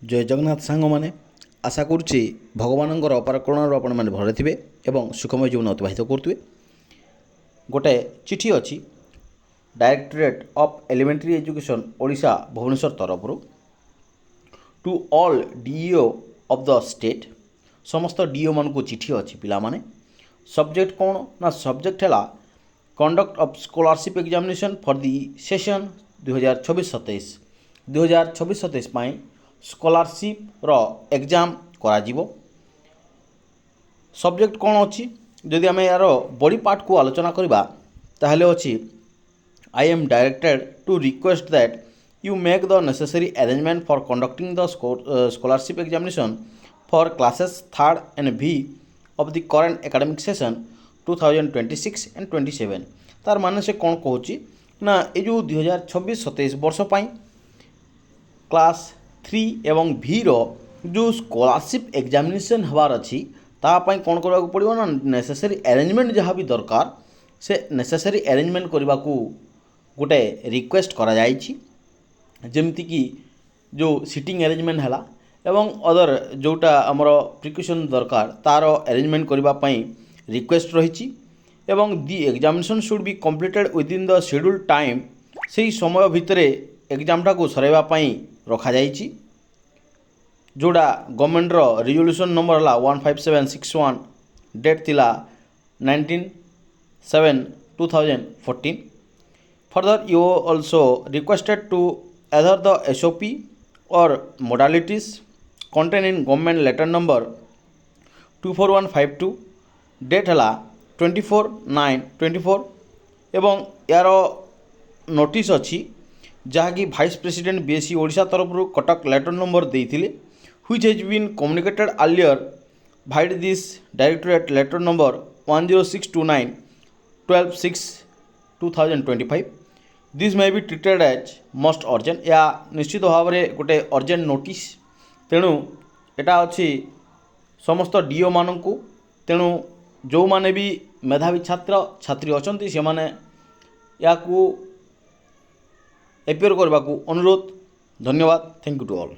जय जगन्नाथ सांग मैंने आशा करुच्ची भगवान अपार करुणार आपण मैंने भले थे और सुखमय जीवन अतिबाहित करुवे। गोटे चिठी अच्छी directorate of elementary education Odisha Bhubaneswar तरफ to all DEO of the state समस्त डीओ मान को चिठी अच्छी पिला माने। सब्जेक्ट कौन ना सब्जेक्ट है conduct of scholarship examination for the session 2026-27 पाई स्कॉलरशिप रो एग्जाम करा जीवो। सब्जेक्ट कौन अच्छी जदि आम यार बड़ी पार्ट को आलोचना करवा ताहले अच्छी I am directed to request that you make the necessary arrangement for conducting the scholarship examination for classes 3rd and V of the current academic session 2026 and 27। तार माने से कौन कहूँ ना ये जो 2026-27 वर्ष पाई क्लास 3 एवं V रो जो स्कॉलरशिप एग्जामिनेशन हबार अच्छी तापाई कौन करबा पड़ो ना नेसेसरी अरेंजमेंट जहाँ भी दरकार से नेसेसरी अरेंजमेंट करने को गोटे रिक्वेस्ट करा जाइछि। जेमती कि जो सीटिंग अरेंजमेंट है एवं अदर जोटा आमर प्रिकॉशन दरकार तार अरेंजमेंट करने रिक्वेस्ट रही एवं दी examination should be completed with in the schedule time से समय भितर एग्जामटा को सराइबा रखा जाइछि। जोड़ा गवर्नमेंट रिजोल्यूशन नंबर है 15761 डेट थिला 19/7/2014। Further you also requested to adhere the SOP और modalities contained in government letter number 24152 date है 24/9/24 एवं यार नोटिस अच्छी जहाँकि वाइस प्रेसिडेंट BSc ओडिशा तरफ कटक लेटर नंबर देते which has been communicated earlier via this directorate letter number 10629 12/6/2025। this may be treated as most urgent या निश्चित भाव में गोटे अर्जेंट नोटिस तेणु एटा अच्छी समस्त डीओ मानू तेणु जो माने भी मेधावी छात्र छात्री अच्छा से माने या एपियर करने को अनुरोध। धन्यवाद। Thank you to all.